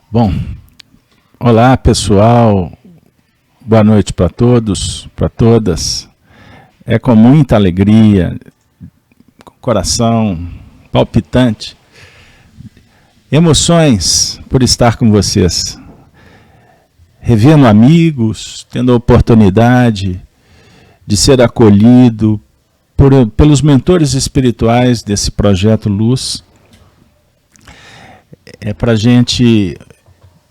Bom, olá pessoal, boa noite para todos, para todas. É com muita alegria, coração palpitante, emoções por estar com vocês, revendo amigos, tendo a oportunidade de ser acolhido pelos mentores espirituais desse projeto Luz. É para a gente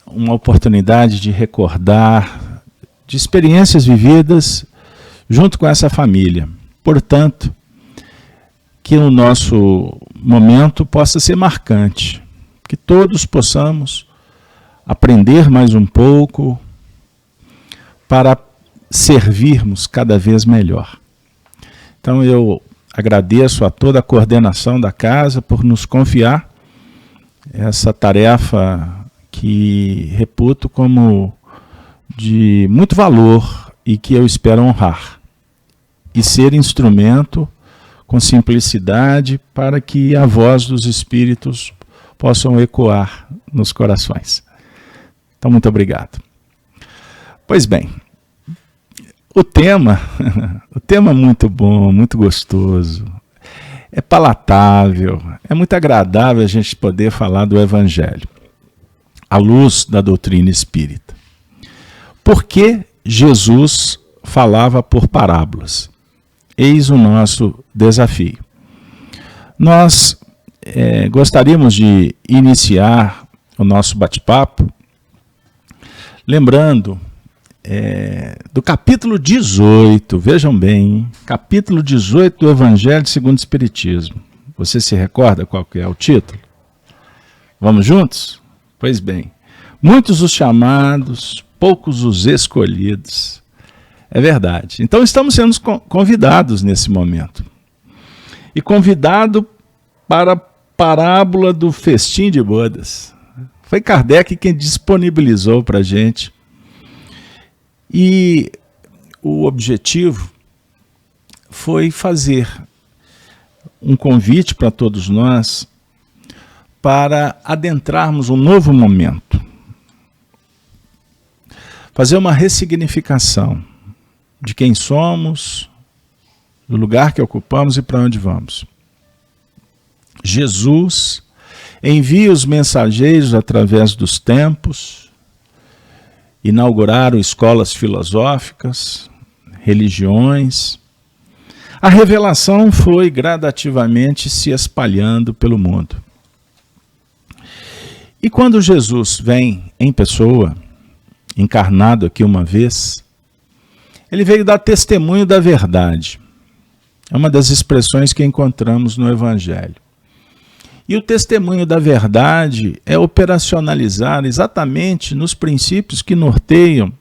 uma oportunidade de recordar de experiências vividas junto com essa família. Portanto, que o nosso momento possa ser marcante, que todos possamos aprender mais um pouco para servirmos cada vez melhor. Então eu agradeço a toda a coordenação da casa por nos confiar essa tarefa que reputo como de muito valor e que eu espero honrar. E ser instrumento com simplicidade para que a voz dos espíritos possam ecoar nos corações. Então, muito obrigado. Pois bem, o tema é muito bom, muito gostoso, é palatável, é muito agradável a gente poder falar do Evangelho, à luz da doutrina espírita. Por que Jesus falava por parábolas? Eis o nosso desafio. Nós gostaríamos de iniciar o nosso bate-papo lembrando do capítulo 18, vejam bem, hein? Capítulo 18 do Evangelho segundo o Espiritismo. Você se recorda qual que é o título? Vamos juntos? Pois bem, muitos os chamados, poucos os escolhidos. É verdade. Então estamos sendo convidados nesse momento. E convidado para a parábola do festim de bodas. Foi Kardec quem disponibilizou para a gente. E o objetivo foi fazer um convite para todos nós para adentrarmos um novo momento. Fazer uma ressignificação de quem somos, do lugar que ocupamos e para onde vamos. Jesus envia os mensageiros através dos tempos, inauguraram escolas filosóficas, religiões. A revelação foi gradativamente se espalhando pelo mundo. E quando Jesus vem em pessoa, encarnado aqui uma vez, ele veio dar testemunho da verdade. É uma das expressões que encontramos no Evangelho. E o testemunho da verdade é operacionalizar exatamente nos princípios que norteiam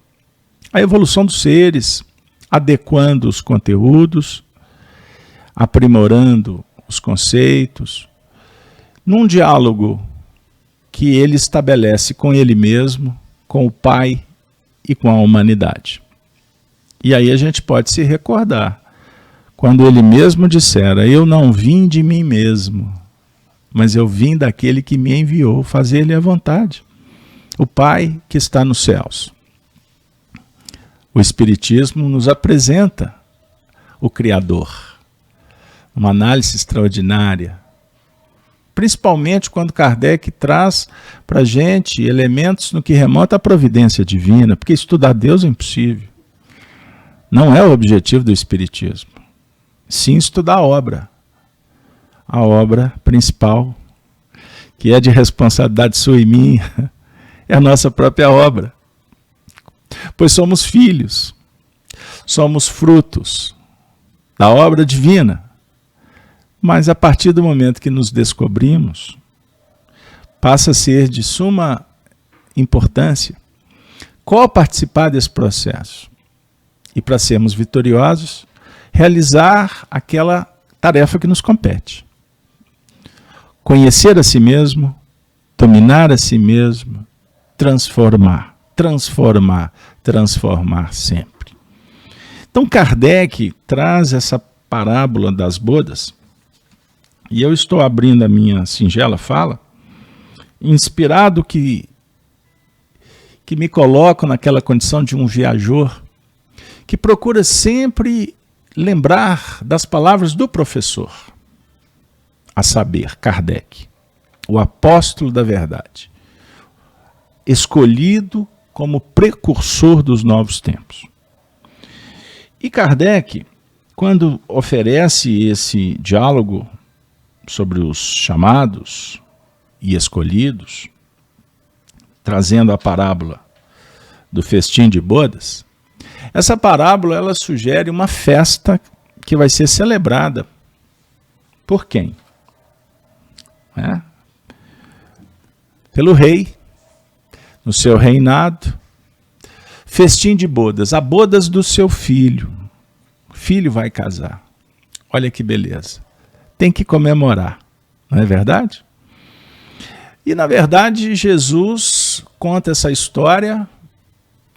a evolução dos seres, adequando os conteúdos, aprimorando os conceitos, num diálogo que ele estabelece com ele mesmo, com o Pai e com a humanidade. E aí a gente pode se recordar, quando ele mesmo dissera, eu não vim de mim mesmo, mas eu vim daquele que me enviou, fazer-lhe a vontade. O Pai que está nos céus. O Espiritismo nos apresenta o Criador. Uma análise extraordinária. Principalmente quando Kardec traz para a gente elementos no que remonta à providência divina, porque estudar Deus é impossível. Não é o objetivo do Espiritismo. Sim, estudar a obra principal, que é de responsabilidade sua e minha, é a nossa própria obra. Pois somos filhos, somos frutos da obra divina. Mas a partir do momento que nos descobrimos, passa a ser de suma importância participar desse processo. E para sermos vitoriosos, realizar aquela tarefa que nos compete. Conhecer a si mesmo, dominar a si mesmo, transformar sempre. Então Kardec traz essa parábola das bodas, e eu estou abrindo a minha singela fala, inspirado que que me coloco naquela condição de um viajor, que procura sempre lembrar das palavras do professor, a saber, Kardec, o apóstolo da verdade, escolhido como precursor dos novos tempos. E Kardec, quando oferece esse diálogo sobre os chamados e escolhidos, trazendo a parábola do festim de bodas, essa parábola ela sugere uma festa que vai ser celebrada por quem? Pelo rei, no seu reinado, festim de bodas, a bodas do seu filho. O filho vai casar. Olha que beleza. Tem que comemorar, não é verdade? E, na verdade, Jesus conta essa história,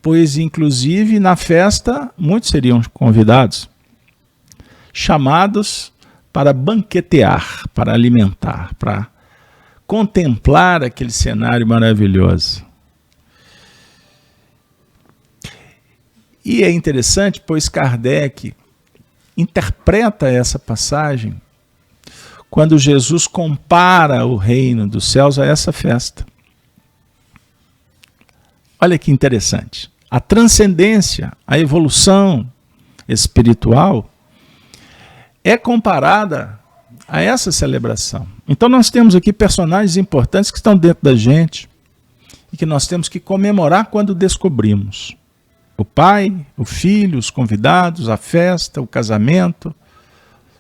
pois, inclusive, na festa, muitos seriam convidados, chamados para banquetear, para alimentar, para contemplar aquele cenário maravilhoso. E é interessante, pois Kardec interpreta essa passagem quando Jesus compara o reino dos céus a essa festa. Olha que interessante. A transcendência, a evolução espiritual é comparada a essa celebração. Então nós temos aqui personagens importantes que estão dentro da gente e que nós temos que comemorar quando descobrimos. O pai, o filho, os convidados, a festa, o casamento,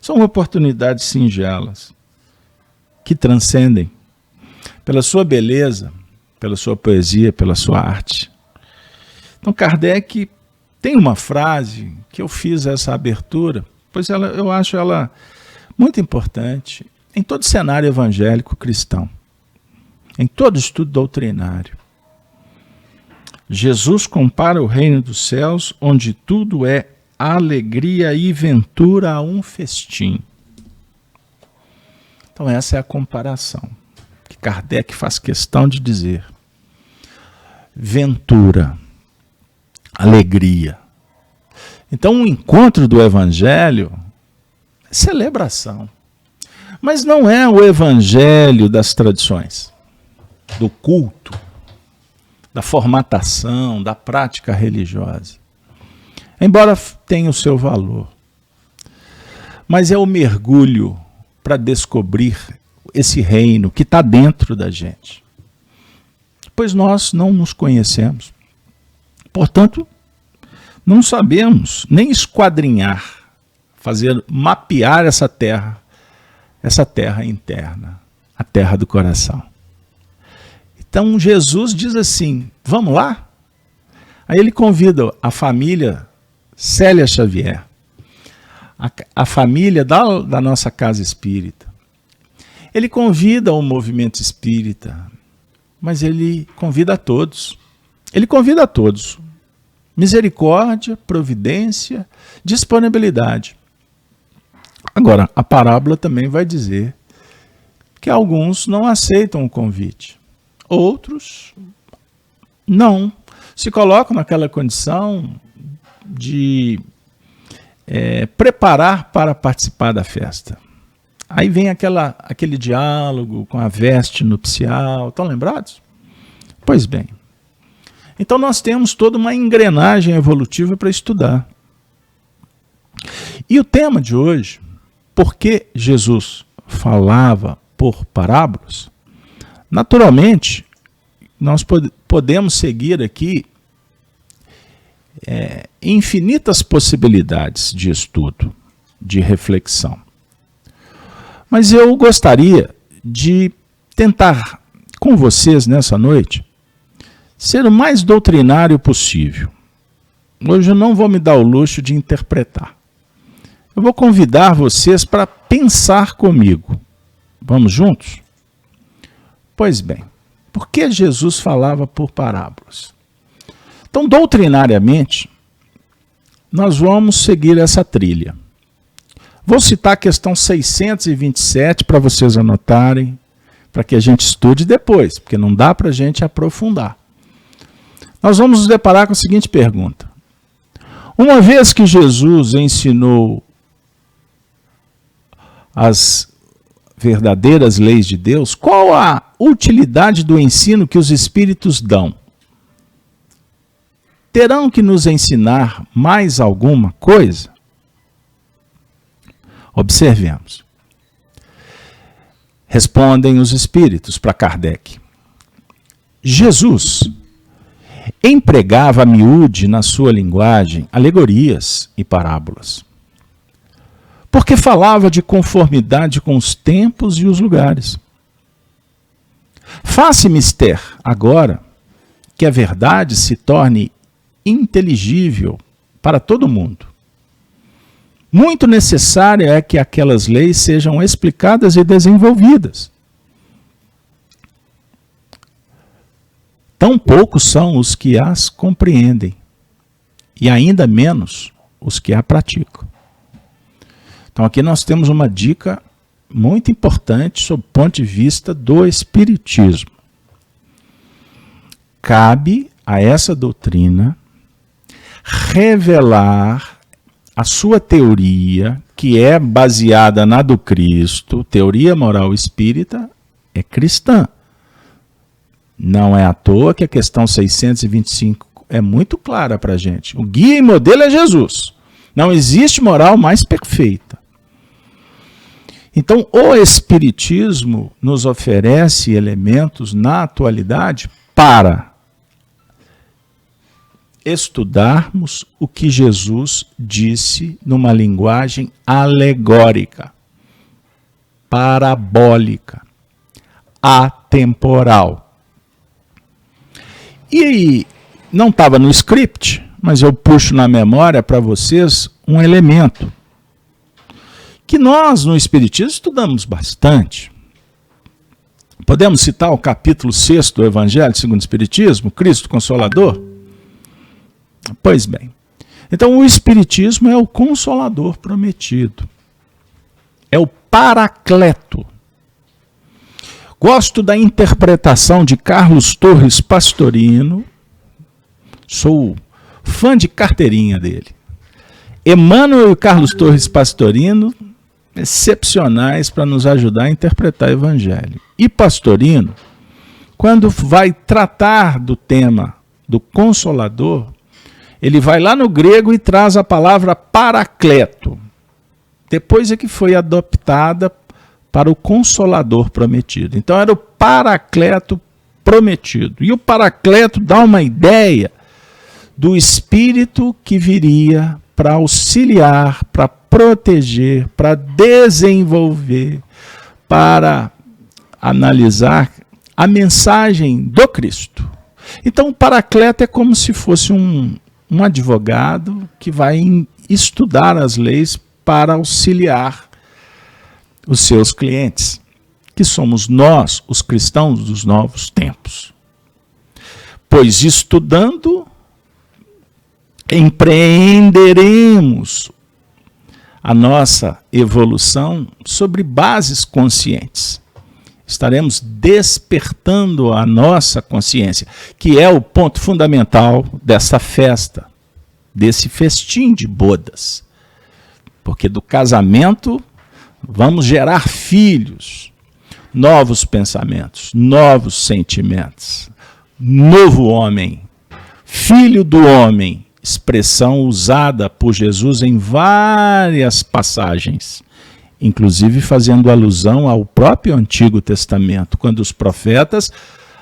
são oportunidades singelas que transcendem pela sua beleza, pela sua poesia, pela sua arte. Então Kardec tem uma frase que eu fiz essa abertura, pois eu acho ela muito importante em todo cenário evangélico cristão, em todo estudo doutrinário. Jesus compara o reino dos céus, onde tudo é alegria e ventura a um festim. Então essa é a comparação que Kardec faz questão de dizer. Ventura, alegria. Então o encontro do evangelho é celebração. Mas não é o evangelho das tradições, do culto, da formatação, da prática religiosa. Embora tenha o seu valor. Mas é o mergulho para descobrir esse reino que está dentro da gente. Pois nós não nos conhecemos. Portanto, não sabemos nem esquadrinhar, mapear essa terra interna, a terra do coração. Então Jesus diz assim, vamos lá? Aí ele convida a família Célia Xavier, a família da nossa casa espírita. Ele convida o movimento espírita, mas ele convida a todos. Ele convida a todos. Misericórdia, providência, disponibilidade. Agora, a parábola também vai dizer que alguns não aceitam o convite. Outros não se colocam naquela condição de preparar para participar da festa. Aí vem aquele diálogo com a veste nupcial. Estão lembrados? Pois bem. Então nós temos toda uma engrenagem evolutiva para estudar. E o tema de hoje, por que Jesus falava por parábolas? Naturalmente, nós podemos seguir aqui infinitas possibilidades de estudo, de reflexão. Mas eu gostaria de tentar, com vocês nessa noite, ser o mais doutrinário possível. Hoje eu não vou me dar o luxo de interpretar. Eu vou convidar vocês para pensar comigo. Vamos juntos? Pois bem, por que Jesus falava por parábolas? Então, doutrinariamente, nós vamos seguir essa trilha. Vou citar a questão 627 para vocês anotarem, para que a gente estude depois, porque não dá para a gente aprofundar. nós vamos nos deparar com a seguinte pergunta. Uma vez que Jesus ensinou as verdadeiras leis de Deus, qual a utilidade do ensino que os Espíritos dão? Terão que nos ensinar mais alguma coisa? Observemos. Respondem os Espíritos para Kardec. Jesus empregava a miúde na sua linguagem alegorias e parábolas, porque falava de conformidade com os tempos e os lugares. Faça mister agora que a verdade se torne inteligível para todo mundo. Muito necessário é que aquelas leis sejam explicadas e desenvolvidas. Tão poucos são os que as compreendem, e ainda menos os que a praticam. Então aqui nós temos uma dica muito importante sob o ponto de vista do Espiritismo. Cabe a essa doutrina revelar a sua teoria, que é baseada na do Cristo, teoria moral espírita, é cristã. Não é à toa que a questão 625 é muito clara para a gente. O guia e modelo é Jesus. Não existe moral mais perfeita. Então, o Espiritismo nos oferece elementos na atualidade para estudarmos o que Jesus disse numa linguagem alegórica, parabólica, atemporal. E aí, não estava no script, mas eu puxo na memória para vocês um elemento que nós no Espiritismo estudamos bastante. Podemos citar o capítulo 6 do Evangelho segundo o Espiritismo, Cristo Consolador? Pois bem, então o Espiritismo é o Consolador prometido, é o Paracleto. Gosto da interpretação de Carlos Torres Pastorino, sou fã de carteirinha dele. Emmanuel e Carlos Torres Pastorino, excepcionais para nos ajudar a interpretar o Evangelho. E Pastorino, quando vai tratar do tema do Consolador, ele vai lá no grego e traz a palavra paracleto. Depois é que foi adoptada para o Consolador prometido. Então era o Paracleto prometido. E o Paracleto dá uma ideia do Espírito que viria para auxiliar, para proteger, para desenvolver, para analisar a mensagem do Cristo. Então o Paracleto é como se fosse um advogado que vai estudar as leis para auxiliar os seus clientes, que somos nós, os cristãos dos novos tempos. Pois estudando, empreenderemos a nossa evolução sobre bases conscientes. Estaremos despertando a nossa consciência, que é o ponto fundamental dessa festa, desse festim de bodas. Porque do casamento vamos gerar filhos, novos pensamentos, novos sentimentos, novo homem, filho do homem, expressão usada por Jesus em várias passagens, inclusive fazendo alusão ao próprio Antigo Testamento, quando os profetas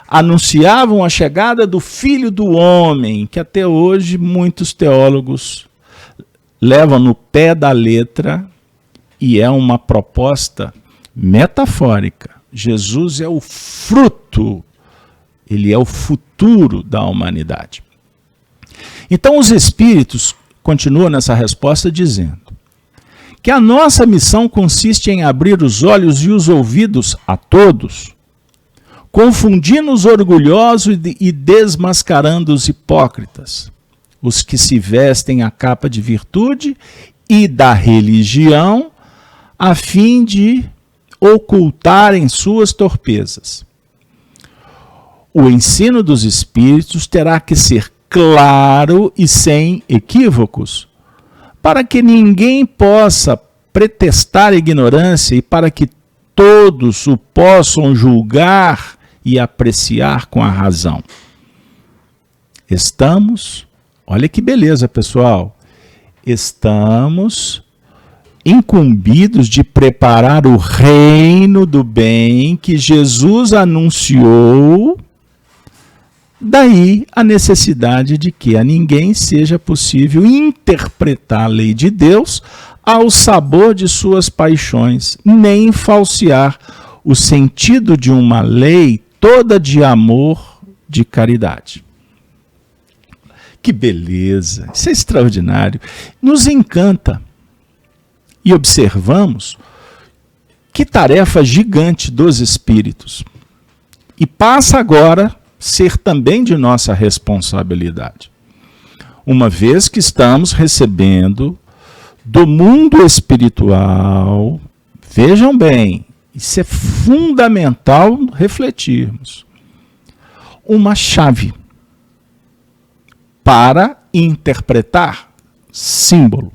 anunciavam a chegada do Filho do Homem, que até hoje muitos teólogos levam no pé da letra, e é uma proposta metafórica. Jesus é o fruto, ele é o futuro da humanidade. Então os Espíritos continuam nessa resposta dizendo que a nossa missão consiste em abrir os olhos e os ouvidos a todos, confundindo os orgulhosos e desmascarando os hipócritas, os que se vestem a capa de virtude e da religião, a fim de ocultarem suas torpezas. o ensino dos Espíritos terá que ser claro e sem equívocos, para que ninguém possa pretextar ignorância e para que todos o possam julgar e apreciar com a razão. Olha que beleza, pessoal, estamos incumbidos de preparar o reino do bem que Jesus anunciou. Daí a necessidade de que a ninguém seja possível interpretar a lei de Deus ao sabor de suas paixões, nem falsear o sentido de uma lei toda de amor, de caridade. Que beleza! Isso é extraordinário. Nos encanta. E observamos que tarefa gigante dos Espíritos. E passa agora a ser também de nossa responsabilidade. Uma vez que estamos recebendo do mundo espiritual, vejam bem, isso é fundamental refletirmos, uma chave para interpretar símbolo.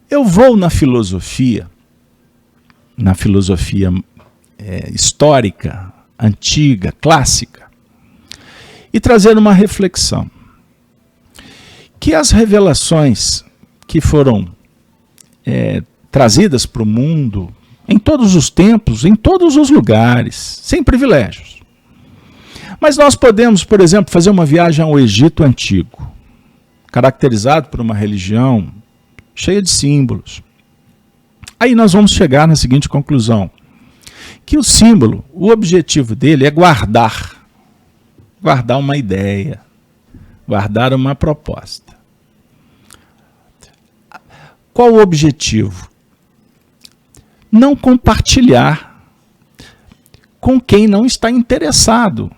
Eu vou na filosofia histórica, antiga, clássica, e trazer uma reflexão. Que as revelações que foram trazidas para o mundo, em todos os tempos, em todos os lugares, sem privilégios. Mas nós podemos, por exemplo, fazer uma viagem ao Egito Antigo, caracterizado por uma religião cheia de símbolos. Aí nós vamos chegar na seguinte conclusão, que o símbolo, o objetivo dele é guardar uma ideia, guardar uma proposta. Qual o objetivo? Não compartilhar com quem não está interessado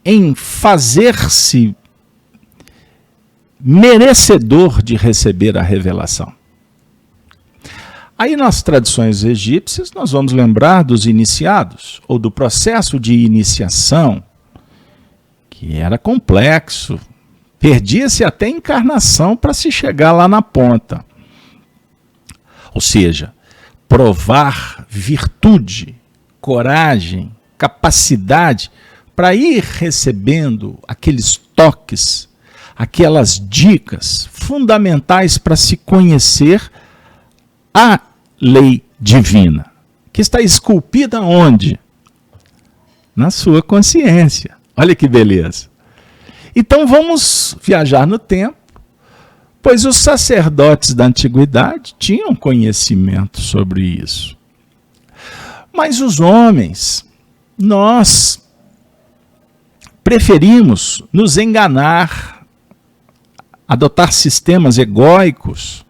em fazer-se merecedor de receber a revelação. Aí nas tradições egípcias nós vamos lembrar dos iniciados, ou do processo de iniciação, que era complexo, perdia-se até encarnação para se chegar lá na ponta. Ou seja, provar virtude, coragem, capacidade para ir recebendo aqueles toques, aquelas dicas fundamentais para se conhecer a lei divina, que está esculpida onde? Na sua consciência. Olha que beleza. Então vamos viajar no tempo, pois os sacerdotes da antiguidade tinham conhecimento sobre isso. Mas os homens, nós preferimos nos enganar, adotar sistemas egóicos,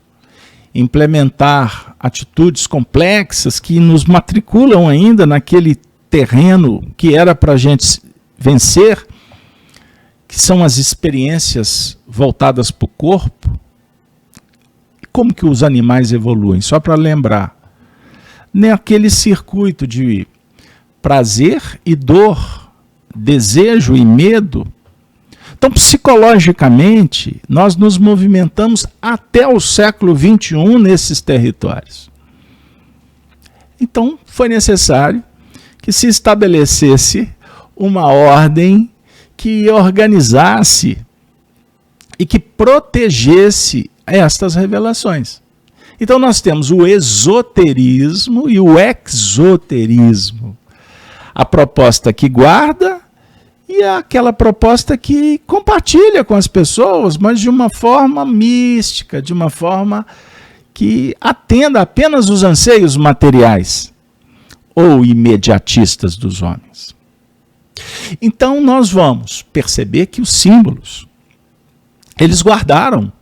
implementar atitudes complexas que nos matriculam ainda naquele terreno que era para a gente vencer, que são as experiências voltadas para o corpo. Como que os animais evoluem? Só para lembrar, naquele circuito de prazer e dor, desejo e medo. Então, psicologicamente, nós nos movimentamos até o século XXI nesses territórios. Então, foi necessário que se estabelecesse uma ordem que organizasse e que protegesse estas revelações. Então, nós temos o esoterismo e o exoterismo. A proposta que guarda e aquela proposta que compartilha com as pessoas, mas de uma forma mística, de uma forma que atenda apenas os anseios materiais ou imediatistas dos homens. Então nós vamos perceber que os símbolos, eles guardaram,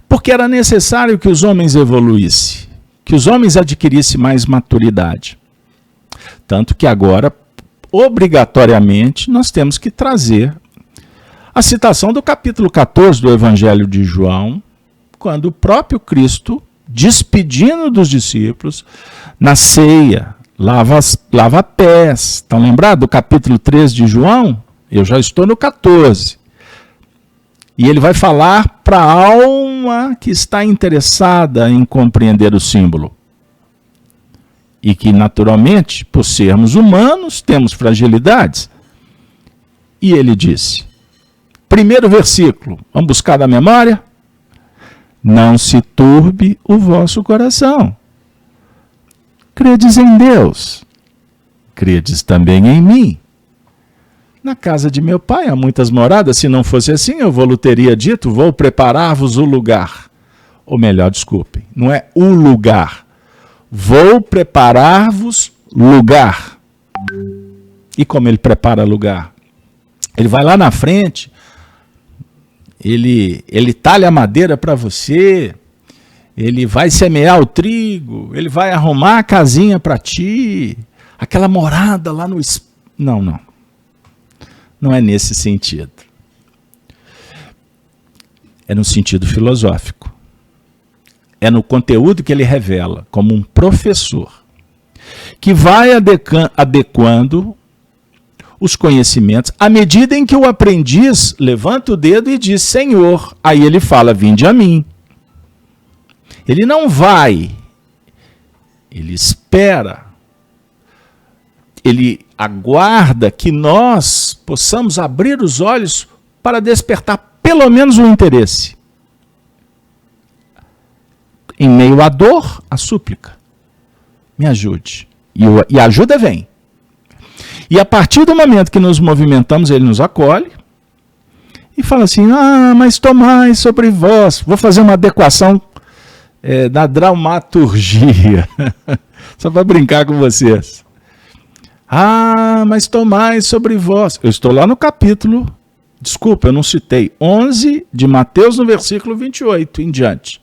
porque era necessário que os homens evoluíssem, que os homens adquirissem mais maturidade. Tanto que agora, obrigatoriamente, nós temos que trazer a citação do capítulo 14 do Evangelho de João, quando o próprio Cristo, despedindo dos discípulos, na ceia, lava pés. Estão lembrados do capítulo 13 de João? Eu já estou no 14. E ele vai falar para a alma que está interessada em compreender o símbolo. E que, naturalmente, por sermos humanos, temos fragilidades. E ele disse, primeiro versículo, vamos buscar da memória? Não se turbe o vosso coração. Credes em Deus, credes também em mim. Na casa de meu pai há muitas moradas, se não fosse assim, eu vou teria dito, vou preparar-vos o lugar. Ou melhor, desculpem, não é o lugar. Vou preparar-vos lugar. E como ele prepara lugar? Ele vai lá na frente, ele talha a madeira para você, ele vai semear o trigo, ele vai arrumar a casinha para ti, aquela morada lá no... Não. Não é nesse sentido. É no sentido filosófico. É no conteúdo que ele revela, como um professor, que vai adequando os conhecimentos à medida em que o aprendiz levanta o dedo e diz, Senhor, aí ele fala, vinde a mim. Ele não vai, ele espera, ele aguarda que nós possamos abrir os olhos para despertar pelo menos o interesse. Em meio à dor, a súplica. Me ajude. E a ajuda vem. E a partir do momento que nos movimentamos, ele nos acolhe e fala assim, mas tomai sobre vós. Vou fazer uma adequação da dramaturgia, só para brincar com vocês. Mas tomai sobre vós. Eu estou lá no capítulo, desculpa, eu não citei, 11 de Mateus, no versículo 28 em diante.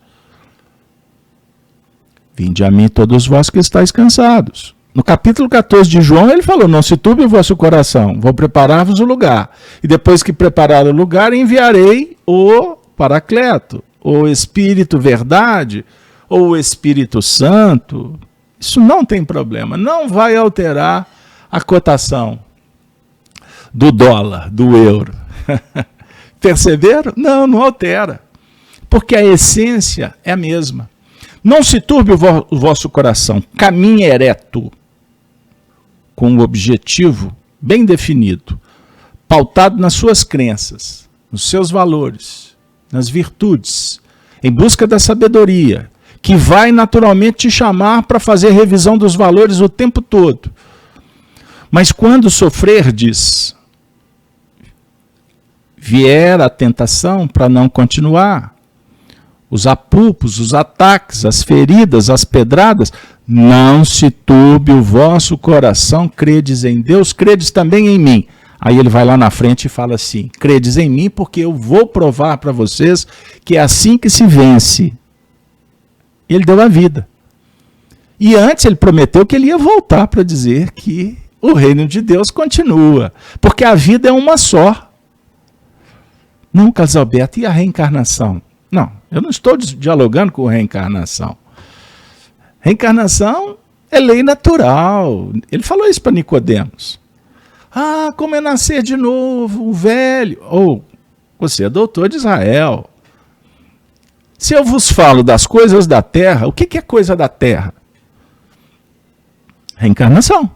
Vinde a mim todos vós que estáis cansados. No capítulo 14 de João, ele falou, não se turbe o vosso coração, vou preparar-vos o lugar. E depois que preparar o lugar, enviarei o Paracleto, o Espírito Verdade, ou o Espírito Santo. Isso não tem problema, não vai alterar a cotação do dólar, do euro. Perceberam? Não altera. Porque a essência é a mesma. Não se turbe o vosso coração, caminhe ereto, com um objetivo bem definido, pautado nas suas crenças, nos seus valores, nas virtudes, em busca da sabedoria, que vai naturalmente te chamar para fazer revisão dos valores o tempo todo. Mas quando sofrerdes, vier a tentação para não continuar, os apupos, os ataques, as feridas, as pedradas, não se turbe o vosso coração, credes em Deus, credes também em mim. Aí ele vai lá na frente e fala assim, credes em mim porque eu vou provar para vocês que é assim que se vence. Ele deu a vida. E antes ele prometeu que ele ia voltar para dizer que o reino de Deus continua, porque a vida é uma só. Não, Casalberto, e a reencarnação? Não, eu não estou dialogando com reencarnação. Reencarnação é lei natural. Ele falou isso para Nicodemos. Como é nascer de novo, um velho. Ou, você é doutor de Israel. Se eu vos falo das coisas da terra, o que é coisa da terra? Reencarnação.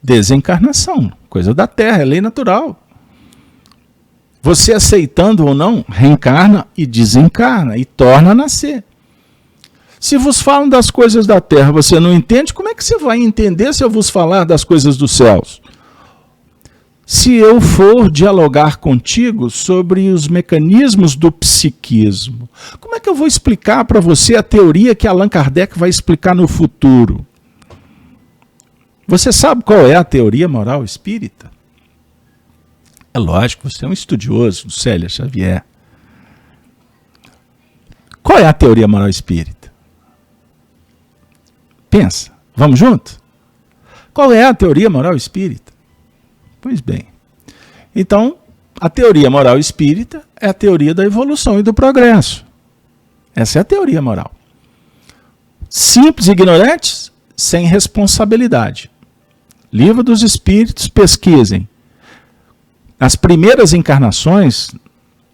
Desencarnação. Coisa da terra, é lei natural. Você aceitando ou não, reencarna e desencarna e torna a nascer. Se vos falam das coisas da terra, você não entende, como é que você vai entender se eu vos falar das coisas dos céus? Se eu for dialogar contigo sobre os mecanismos do psiquismo, como é que eu vou explicar para você a teoria que Allan Kardec vai explicar no futuro? Você sabe qual é a teoria moral espírita? É lógico, você é um estudioso do Célia Xavier. Qual é a teoria moral espírita? Pensa, vamos junto? Qual é a teoria moral espírita? Pois bem, então a teoria moral espírita é a teoria da evolução e do progresso. Essa é a teoria moral. Simples e ignorantes, sem responsabilidade. Livro dos Espíritos, pesquisem. As primeiras encarnações,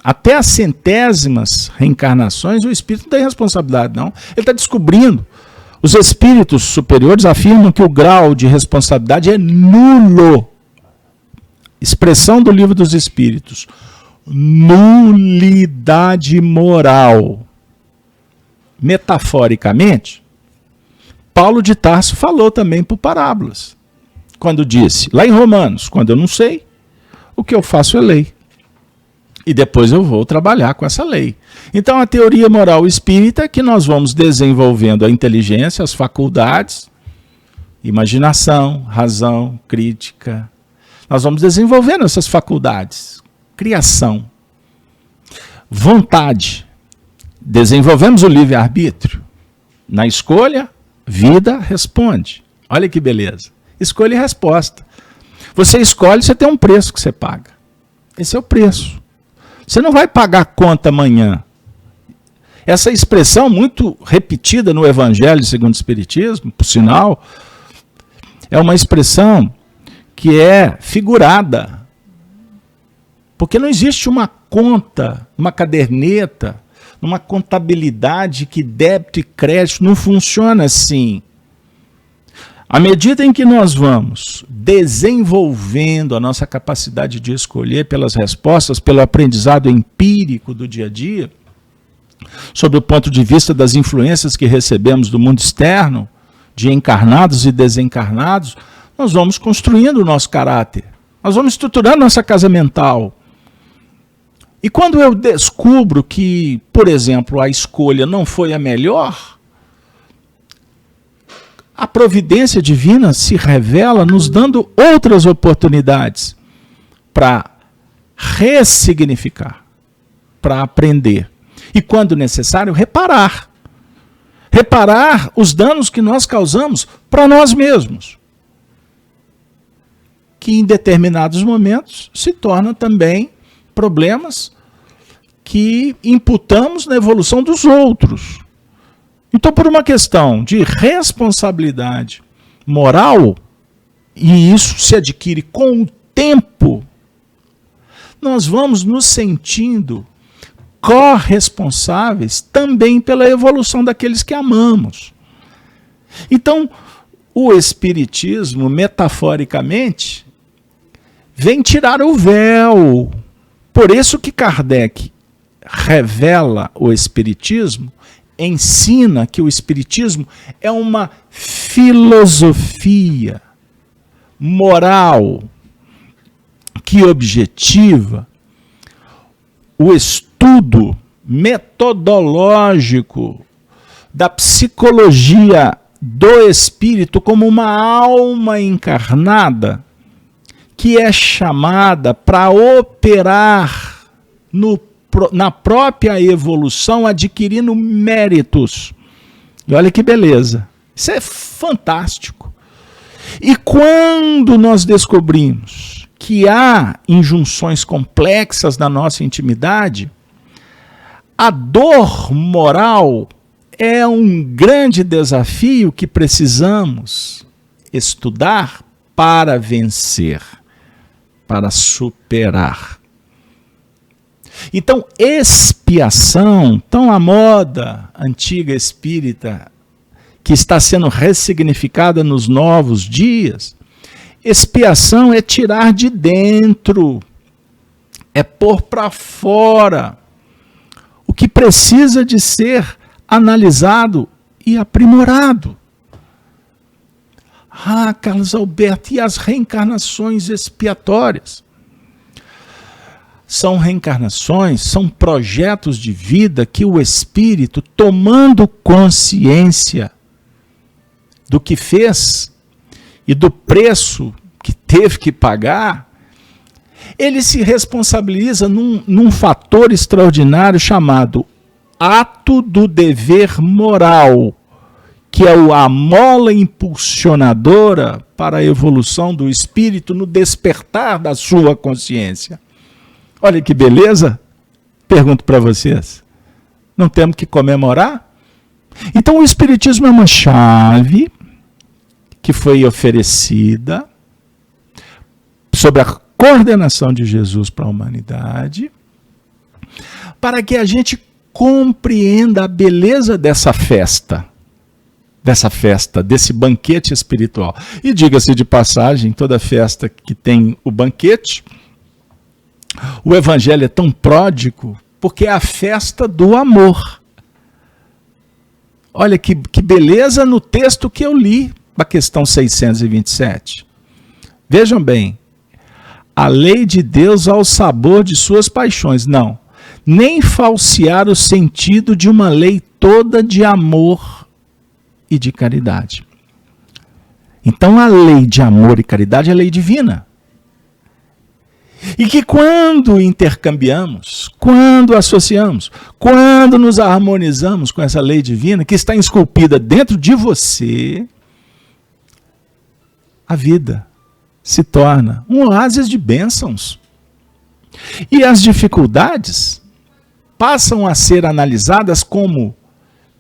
até as centésimas reencarnações, o espírito não tem responsabilidade, não. Ele está descobrindo. Os espíritos superiores afirmam que o grau de responsabilidade é nulo. Expressão do Livro dos Espíritos. Nulidade moral. Metaforicamente, Paulo de Tarso falou também por parábolas. Quando disse, lá em Romanos, quando eu não sei, o que eu faço é lei. E depois eu vou trabalhar com essa lei. Então a teoria moral espírita é que nós vamos desenvolvendo a inteligência, as faculdades, imaginação, razão, crítica. Nós vamos desenvolvendo essas faculdades. Criação. Vontade. Desenvolvemos o livre-arbítrio. Na escolha, vida responde. Olha que beleza. Escolha e resposta. Você escolhe, você tem um preço que você paga. Esse é o preço. Você não vai pagar a conta amanhã. Essa expressão muito repetida no Evangelho segundo o Espiritismo, por sinal, é uma expressão que é figurada. Porque não existe uma conta, uma caderneta, uma contabilidade que débito e crédito não funciona assim. À medida em que nós vamos desenvolvendo a nossa capacidade de escolher pelas respostas, pelo aprendizado empírico do dia a dia, sob o ponto de vista das influências que recebemos do mundo externo, de encarnados e desencarnados, nós vamos construindo o nosso caráter, nós vamos estruturando nossa casa mental. E quando eu descubro que, por exemplo, a escolha não foi a melhor, a providência divina se revela nos dando outras oportunidades para ressignificar, para aprender. E, quando necessário, reparar. Reparar os danos que nós causamos para nós mesmos. Que em determinados momentos se tornam também problemas que imputamos na evolução dos outros. Então, por uma questão de responsabilidade moral, e isso se adquire com o tempo, nós vamos nos sentindo corresponsáveis também pela evolução daqueles que amamos. Então, o Espiritismo, metaforicamente, vem tirar o véu. Por isso que Kardec revela o Espiritismo, ensina que o Espiritismo é uma filosofia moral que objetiva o estudo metodológico da psicologia do espírito como uma alma encarnada que é chamada para operar na própria evolução, adquirindo méritos. E olha que beleza. Isso é fantástico. E quando nós descobrimos que há injunções complexas na nossa intimidade, a dor moral é um grande desafio que precisamos estudar para vencer, para superar. Então, expiação, tão à moda antiga espírita, que está sendo ressignificada nos novos dias, expiação é tirar de dentro, é pôr para fora o que precisa de ser analisado e aprimorado. Ah, Carlos Alberto, e as reencarnações expiatórias? São reencarnações, são projetos de vida que o espírito, tomando consciência do que fez e do preço que teve que pagar, ele se responsabiliza num fator extraordinário chamado ato do dever moral, que é a mola impulsionadora para a evolução do espírito no despertar da sua consciência. Olha que beleza, pergunto para vocês, não temos que comemorar? Então o Espiritismo é uma chave que foi oferecida sobre a coordenação de Jesus para a humanidade, para que a gente compreenda a beleza dessa festa, desse banquete espiritual. E diga-se de passagem, toda festa que tem o banquete, o evangelho é tão pródigo, porque é a festa do amor. Olha que beleza no texto que eu li, a questão 627. Vejam bem, a lei de Deus ao sabor de suas paixões. Não, nem falsear o sentido de uma lei toda de amor e de caridade. Então a lei de amor e caridade é a lei divina. E que quando intercambiamos, quando associamos, quando nos harmonizamos com essa lei divina, que está esculpida dentro de você, a vida se torna um oásis de bênçãos. E as dificuldades passam a ser analisadas como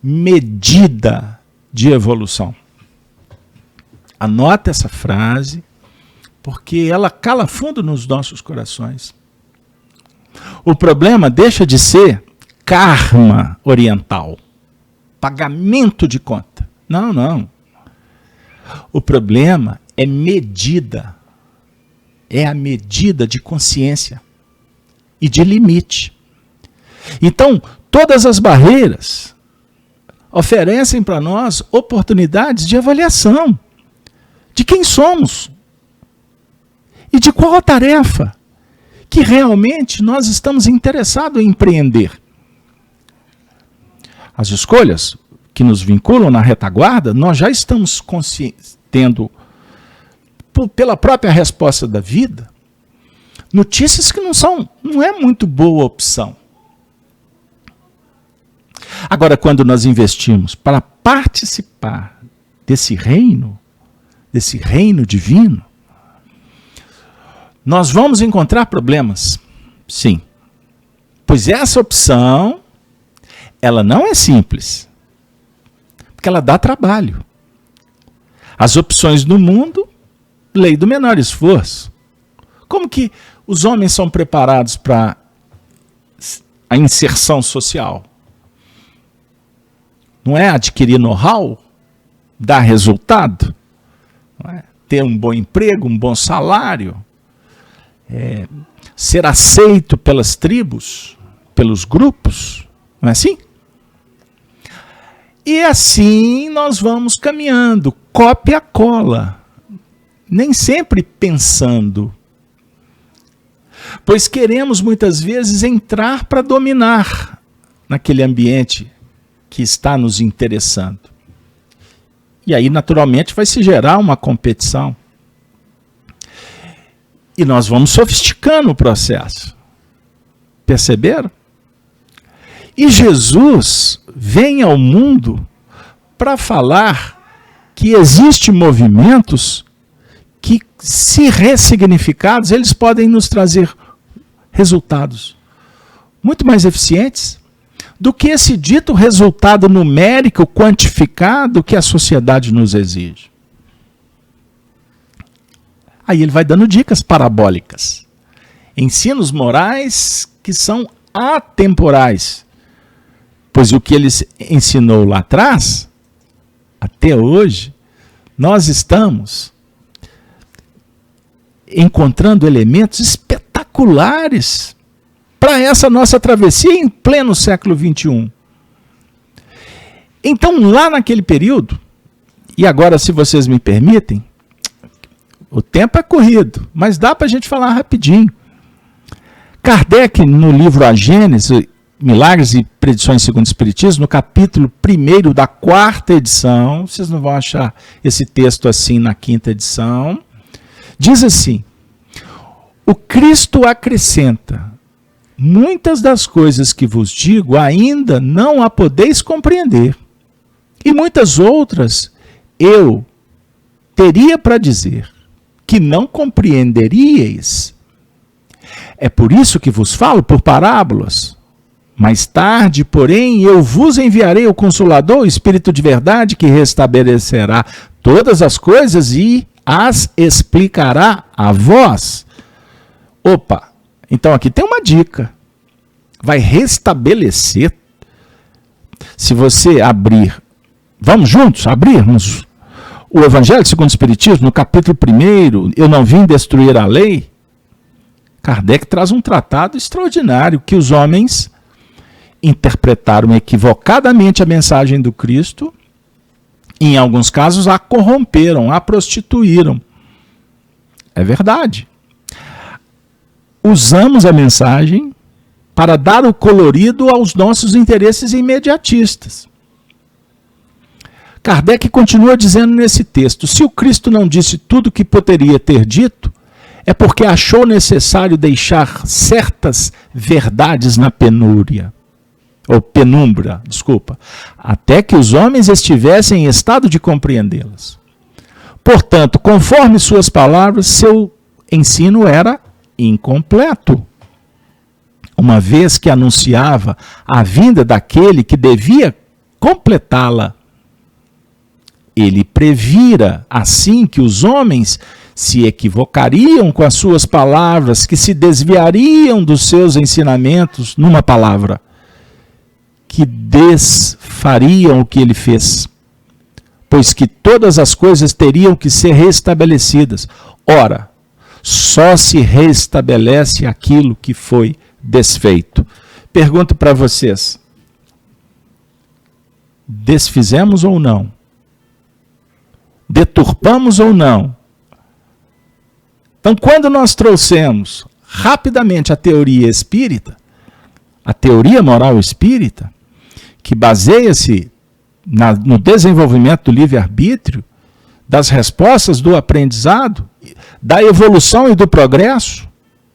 medida de evolução. Anota essa frase, porque ela cala fundo nos nossos corações. O problema deixa de ser karma oriental, pagamento de conta. Não, não. O problema é medida. É a medida de consciência e de limite. Então, todas as barreiras oferecem para nós oportunidades de avaliação de quem somos e de qual a tarefa que realmente nós estamos interessados em empreender. As escolhas que nos vinculam na retaguarda, nós já estamos tendo, pela própria resposta da vida, notícias que não é muito boa opção. Agora, quando nós investimos para participar desse reino divino, nós vamos encontrar problemas, sim. Pois essa opção, ela não é simples, porque ela dá trabalho. As opções no mundo, lei do menor esforço. Como que os homens são preparados para a inserção social? Não é adquirir know-how, dar resultado, não é? Ter um bom emprego, um bom salário, ser aceito pelas tribos, pelos grupos, não é assim? E assim nós vamos caminhando, cópia a cola, nem sempre pensando, pois queremos muitas vezes entrar para dominar naquele ambiente que está nos interessando. E aí, naturalmente, vai se gerar uma competição. E nós vamos sofisticando o processo. Perceberam? E Jesus vem ao mundo para falar que existem movimentos que, se ressignificados, eles podem nos trazer resultados muito mais eficientes do que esse dito resultado numérico, quantificado que a sociedade nos exige. Aí ele vai dando dicas parabólicas, ensinos morais que são atemporais, pois o que ele ensinou lá atrás, até hoje, nós estamos encontrando elementos espetaculares para essa nossa travessia em pleno século XXI. Então, lá naquele período, e agora, se vocês me permitem, o tempo é corrido, mas dá para a gente falar rapidinho. Kardec, no livro A Gênese, Milagres e Predições segundo o Espiritismo, no capítulo 1º da 4ª edição, vocês não vão achar esse texto assim na 5ª edição, diz assim: o Cristo acrescenta: muitas das coisas que vos digo ainda não a podeis compreender, e muitas outras eu teria para dizer, que não compreenderíeis. É por isso que vos falo por parábolas. Mais tarde, porém, eu vos enviarei o Consolador, o Espírito de verdade, que restabelecerá todas as coisas e as explicará a vós. Opa, então aqui tem uma dica. Vai restabelecer. Se você abrir, vamos juntos abrirmos o Evangelho segundo o Espiritismo, no capítulo 1, eu não vim destruir a lei. Kardec traz um tratado extraordinário que os homens interpretaram equivocadamente a mensagem do Cristo, e em alguns casos a corromperam, a prostituíram. É verdade. Usamos a mensagem para dar o colorido aos nossos interesses imediatistas. Kardec continua dizendo nesse texto: se o Cristo não disse tudo o que poderia ter dito, é porque achou necessário deixar certas verdades na penumbra, até que os homens estivessem em estado de compreendê-las. Portanto, conforme suas palavras, seu ensino era incompleto, uma vez que anunciava a vinda daquele que devia completá-la. Ele previra, assim, que os homens se equivocariam com as suas palavras, que se desviariam dos seus ensinamentos, numa palavra, que desfariam o que ele fez, pois que todas as coisas teriam que ser restabelecidas. Ora, só se restabelece aquilo que foi desfeito. Pergunto para vocês: desfizemos ou não? Deturpamos ou não? Então, quando nós trouxemos rapidamente a teoria espírita, a teoria moral espírita, que baseia-se no desenvolvimento do livre-arbítrio, das respostas do aprendizado, da evolução e do progresso,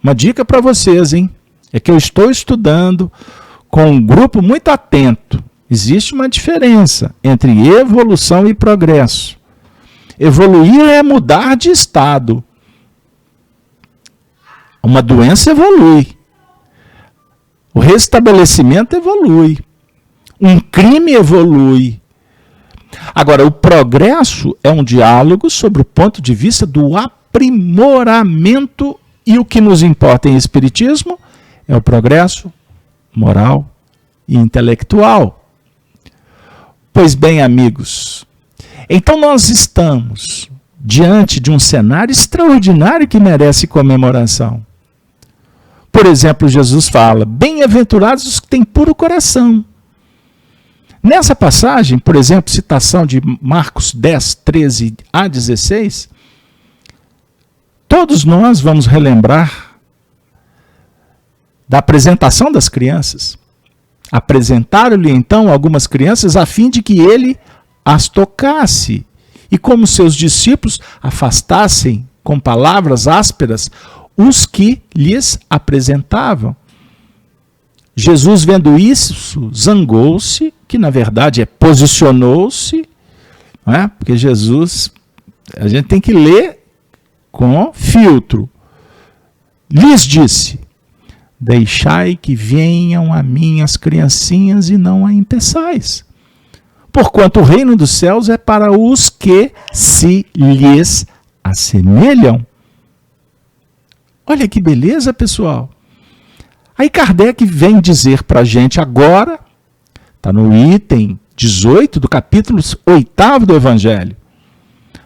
uma dica para vocês, hein? É que eu estou estudando com um grupo muito atento. Existe uma diferença entre evolução e progresso. Evoluir é mudar de estado. Uma doença evolui. O restabelecimento evolui. Um crime evolui. Agora, o progresso é um diálogo sobre o ponto de vista do aprimoramento, e o que nos importa em espiritismo é o progresso moral e intelectual. Pois bem, amigos, então nós estamos diante de um cenário extraordinário que merece comemoração. Por exemplo, Jesus fala: bem-aventurados os que têm puro coração. Nessa passagem, por exemplo, citação de Marcos 10, 13 a 16, todos nós vamos relembrar da apresentação das crianças. Apresentaram-lhe então algumas crianças a fim de que ele as tocasse, e como seus discípulos afastassem com palavras ásperas os que lhes apresentavam. Jesus, vendo isso, zangou-se, que na verdade é posicionou-se, não é? Porque Jesus, a gente tem que ler com filtro. Lhes disse: deixai que venham a mim as criancinhas e não a impeçais. Porquanto o reino dos céus é para os que se lhes assemelham. Olha que beleza, pessoal. Aí Kardec vem dizer para a gente agora, está no item 18 do capítulo 8º do Evangelho: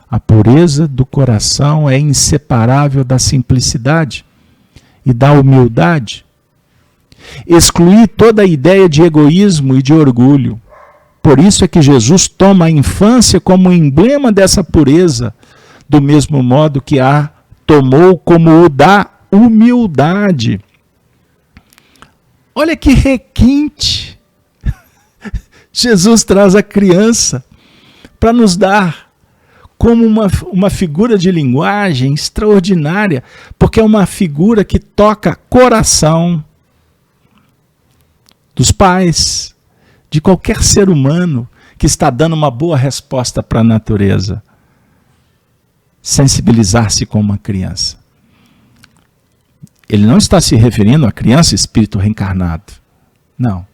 a pureza do coração é inseparável da simplicidade e da humildade. Excluir toda a ideia de egoísmo e de orgulho. Por isso é que Jesus toma a infância como emblema dessa pureza, do mesmo modo que a tomou como o da humildade. Olha que requinte! Jesus traz a criança para nos dar como uma figura de linguagem extraordinária, porque é uma figura que toca coração dos pais, de qualquer ser humano que está dando uma boa resposta para a natureza. Sensibilizar-se com uma criança. Ele não está se referindo à criança espírito reencarnado. Não.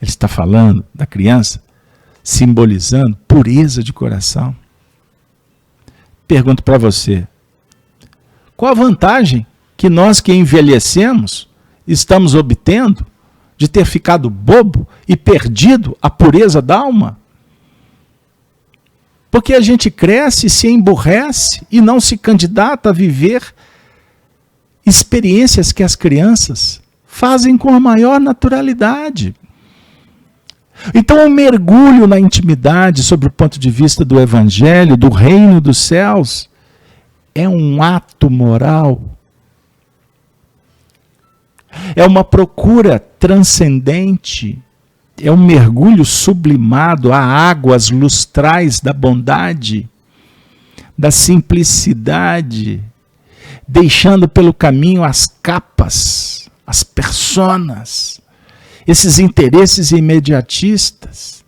Ele está falando da criança simbolizando pureza de coração. Pergunto para você: qual a vantagem que nós que envelhecemos estamos obtendo de ter ficado bobo e perdido a pureza da alma? Porque a gente cresce, se emburrece e não se candidata a viver experiências que as crianças fazem com a maior naturalidade. Então, o mergulho na intimidade, sob o ponto de vista do Evangelho, do reino dos céus, é um ato moral. É uma procura transcendente. É um mergulho sublimado a águas lustrais da bondade, da simplicidade, deixando pelo caminho as capas, as personas, esses interesses imediatistas,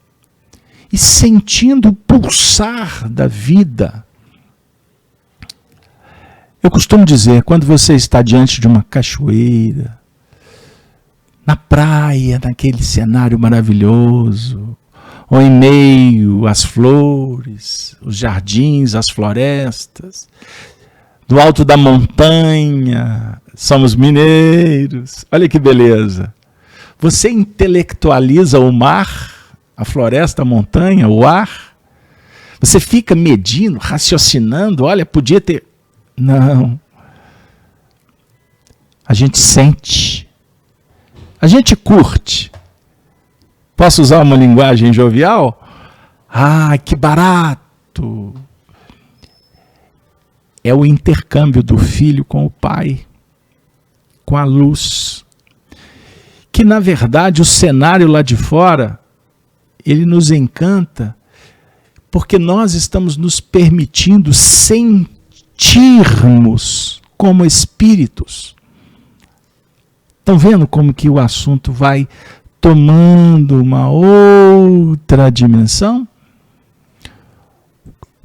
e sentindo o pulsar da vida. Eu costumo dizer, quando você está diante de uma cachoeira, na praia, naquele cenário maravilhoso, ou em meio às flores, os jardins, as florestas, do alto da montanha, somos mineiros, olha que beleza. Você intelectualiza o mar, a floresta, a montanha, o ar, você fica medindo, raciocinando, olha, podia ter... Não. A gente sente. A gente curte. Posso usar uma linguagem jovial? Ah, que barato! É o intercâmbio do filho com o pai, com a luz. Que, na verdade, o cenário lá de fora, ele nos encanta, porque nós estamos nos permitindo sentirmos como espíritos. Estão vendo como que o assunto vai tomando uma outra dimensão?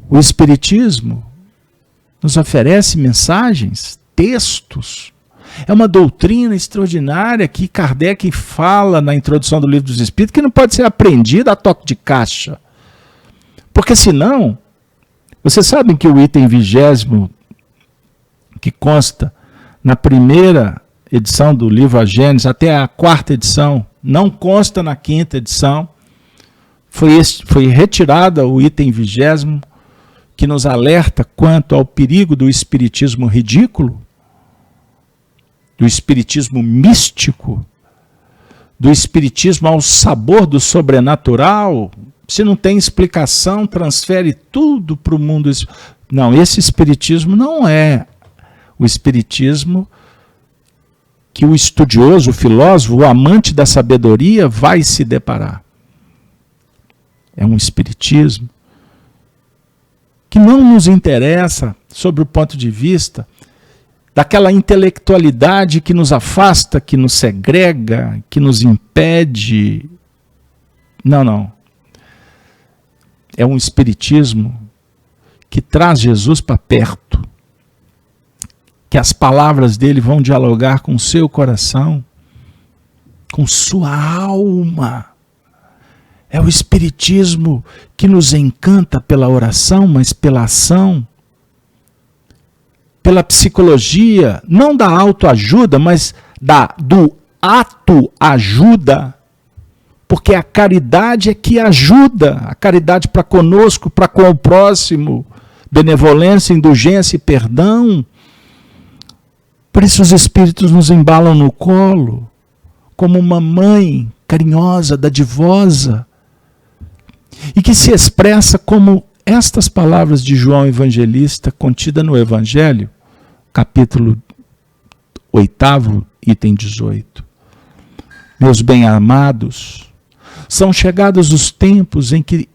O Espiritismo nos oferece mensagens, textos. É uma doutrina extraordinária que Kardec fala na introdução do Livro dos Espíritos, que não pode ser aprendida a toque de caixa. Porque senão, vocês sabem que o item 20º, que consta na primeira edição do livro A Gênese, até a 4ª edição, não consta na 5ª edição, foi retirada o item 20º, que nos alerta quanto ao perigo do espiritismo ridículo, do espiritismo místico, do espiritismo ao sabor do sobrenatural. Se não tem explicação, transfere tudo para o mundo. Não, esse espiritismo não é o espiritismo que o estudioso, o filósofo, o amante da sabedoria vai se deparar. É um espiritismo que não nos interessa sob o ponto de vista daquela intelectualidade que nos afasta, que nos segrega, que nos impede. Não, não. É um espiritismo que traz Jesus para perto, que as palavras dele vão dialogar com o seu coração, com sua alma. É o espiritismo que nos encanta pela oração, mas pela ação, pela psicologia, não da autoajuda, mas do ato ajuda, porque a caridade é que ajuda, a caridade para conosco, para com o próximo, benevolência, indulgência e perdão. Por isso os espíritos nos embalam no colo, como uma mãe carinhosa, dadivosa, e que se expressa como estas palavras de João Evangelista, contida no Evangelho, capítulo 8º, item 18. Meus bem-amados, são chegados os tempos em que,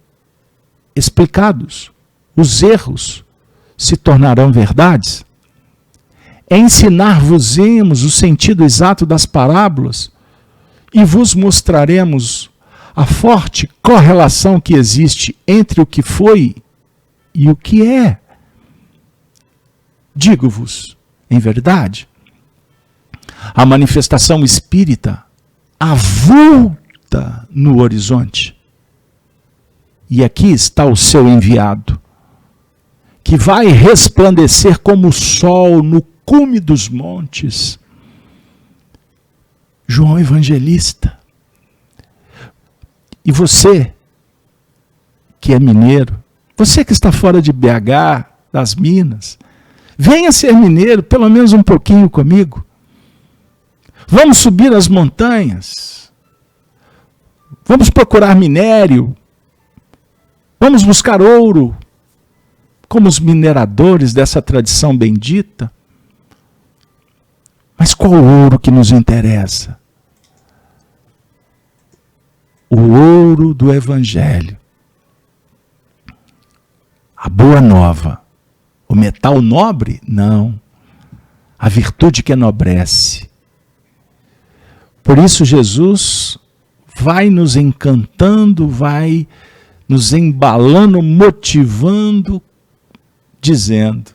explicados, os erros se tornarão verdades. Ensinar-vos-emos o sentido exato das parábolas e vos mostraremos a forte correlação que existe entre o que foi e o que é. Digo-vos, em verdade, a manifestação espírita avulta no horizonte. E aqui está o seu enviado, que vai resplandecer como o sol no cume dos montes. João Evangelista. E você, que é mineiro, você que está fora de BH, das Minas, venha ser mineiro, pelo menos um pouquinho comigo. Vamos subir as montanhas. Vamos procurar minério. Vamos buscar ouro, como os mineradores dessa tradição bendita. Mas qual ouro que nos interessa? O ouro do Evangelho. A boa nova. O metal nobre? Não. A virtude que enobrece. Por isso Jesus vai nos encantando, vai nos embalando, motivando, dizendo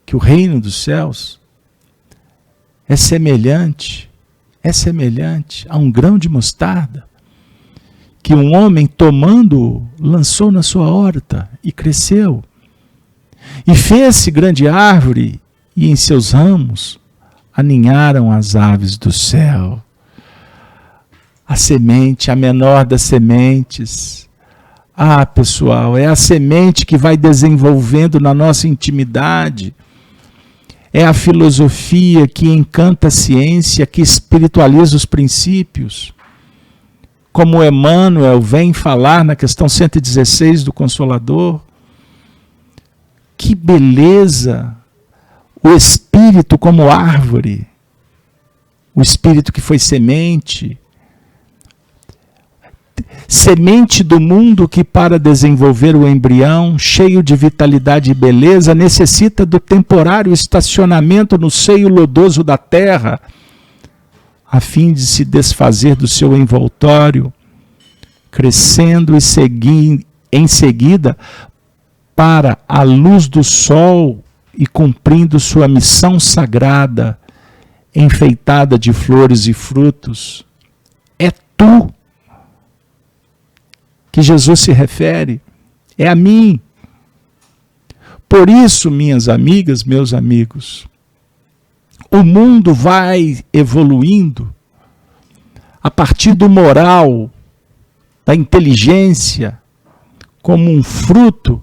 que o reino dos céus é semelhante a um grão de mostarda, que um homem tomando lançou na sua horta e cresceu. E fez-se grande árvore, e em seus ramos aninharam as aves do céu. A semente, a menor das sementes. Ah, pessoal, é a semente que vai desenvolvendo na nossa intimidade. É a filosofia que encanta a ciência, que espiritualiza os princípios. Como Emmanuel vem falar na questão 116 do Consolador. Que beleza! O Espírito como árvore. O Espírito que foi semente. Semente do mundo que, para desenvolver o embrião, cheio de vitalidade e beleza, necessita do temporário estacionamento no seio lodoso da terra, a fim de se desfazer do seu envoltório, crescendo e em seguida para a luz do sol e cumprindo sua missão sagrada, enfeitada de flores e frutos. É tu que Jesus se refere, é a mim. Por isso, minhas amigas, meus amigos, o mundo vai evoluindo a partir do moral, da inteligência, como um fruto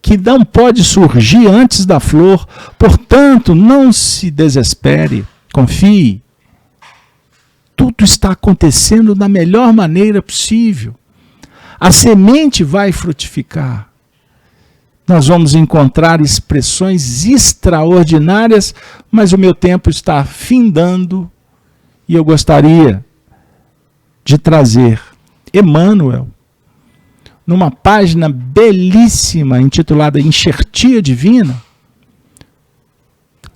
que não pode surgir antes da flor. Portanto, não se desespere, confie. Tudo está acontecendo da melhor maneira possível. A semente vai frutificar. Nós vamos encontrar expressões extraordinárias, mas o meu tempo está findando e eu gostaria de trazer Emmanuel, numa página belíssima intitulada Enxertia Divina,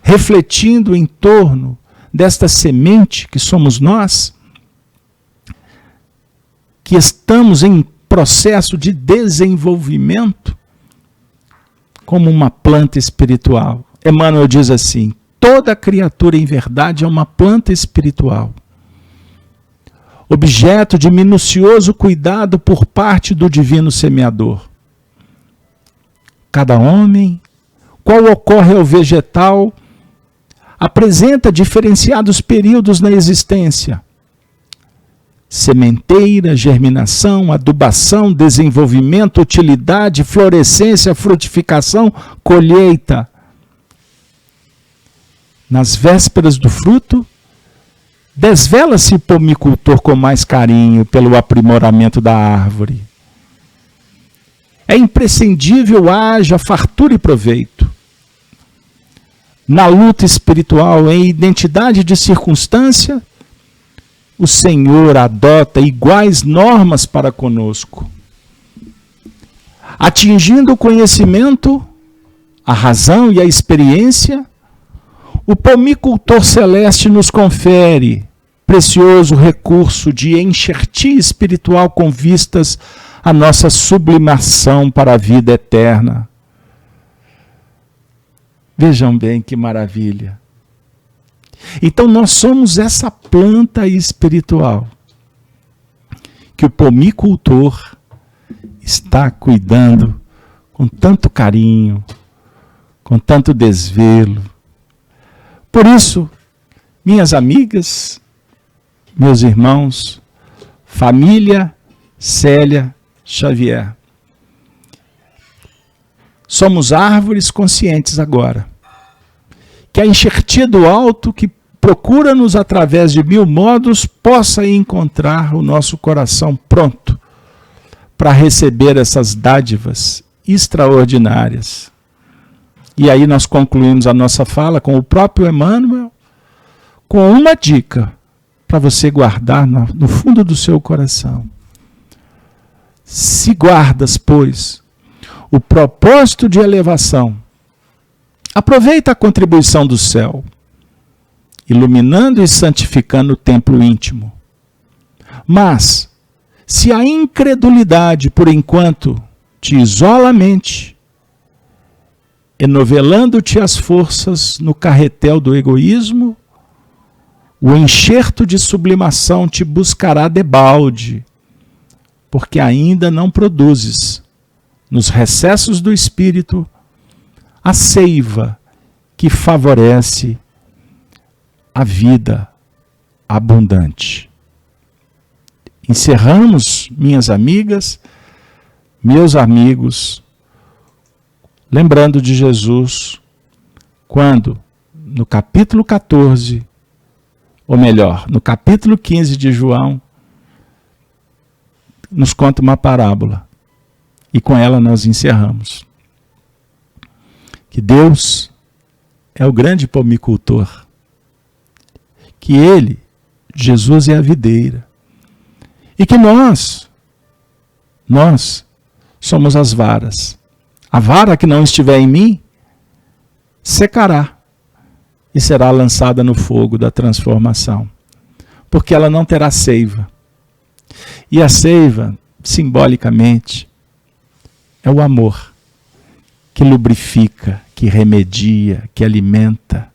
refletindo em torno desta semente que somos nós, que estamos em processo de desenvolvimento como uma planta espiritual. Emmanuel diz assim: toda criatura em verdade é uma planta espiritual, objeto de minucioso cuidado por parte do divino semeador. Cada homem, qual ocorre ao vegetal, apresenta diferenciados períodos na existência: sementeira, germinação, adubação, desenvolvimento, utilidade, florescência, frutificação, colheita. Nas vésperas do fruto, desvela-se o pomicultor com mais carinho pelo aprimoramento da árvore. É imprescindível haja fartura e proveito. Na luta espiritual, em identidade de circunstância, o Senhor adota iguais normas para conosco. Atingindo o conhecimento, a razão e a experiência, o pomicultor celeste nos confere precioso recurso de enxertia espiritual com vistas à nossa sublimação para a vida eterna. Vejam bem que maravilha. Então nós somos essa planta espiritual que o pomicultor está cuidando com tanto carinho, com tanto desvelo. Por isso, minhas amigas, meus irmãos, família Célia Xavier, somos árvores conscientes agora, que a enxertia do alto que procura-nos através de 1000 modos possa encontrar o nosso coração pronto para receber essas dádivas extraordinárias. E aí nós concluímos a nossa fala com o próprio Emmanuel, com uma dica para você guardar no fundo do seu coração. Se guardas, pois, o propósito de elevação, aproveita a contribuição do céu, iluminando e santificando o templo íntimo. Mas, se a incredulidade, por enquanto, te isola a mente, enovelando-te as forças no carretel do egoísmo, o enxerto de sublimação te buscará debalde, porque ainda não produzes, nos recessos do espírito, a seiva que favorece a vida abundante. Encerramos, minhas amigas, meus amigos, lembrando de Jesus, quando no capítulo 14, ou melhor, no capítulo 15 de João, nos conta uma parábola. E com ela nós encerramos. Que Deus é o grande pomicultor. Que Ele, Jesus, é a videira. E que nós somos as varas. A vara que não estiver em mim, secará e será lançada no fogo da transformação. Porque ela não terá seiva. E a seiva, simbolicamente, é o amor que lubrifica, que remedia, que alimenta,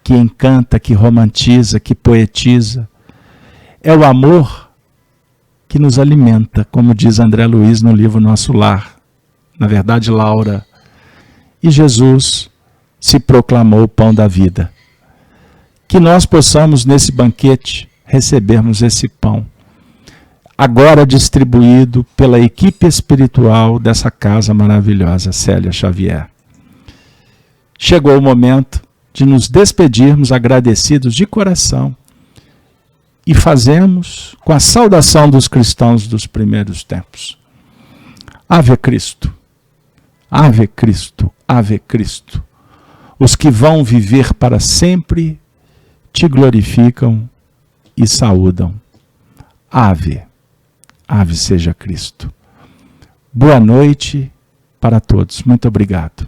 que encanta, que romantiza, que poetiza. É o amor que nos alimenta, como diz André Luiz no livro Nosso Lar. Na verdade, Laura. E Jesus se proclamou o pão da vida. Que nós possamos, nesse banquete, recebermos esse pão, agora distribuído pela equipe espiritual dessa casa maravilhosa, Célia Xavier. Chegou o momento de nos despedirmos agradecidos de coração e fazemos com a saudação dos cristãos dos primeiros tempos. Ave Cristo, Ave Cristo, Ave Cristo. Os que vão viver para sempre te glorificam e saúdam. Ave, Ave seja Cristo. Boa noite para todos. Muito obrigado.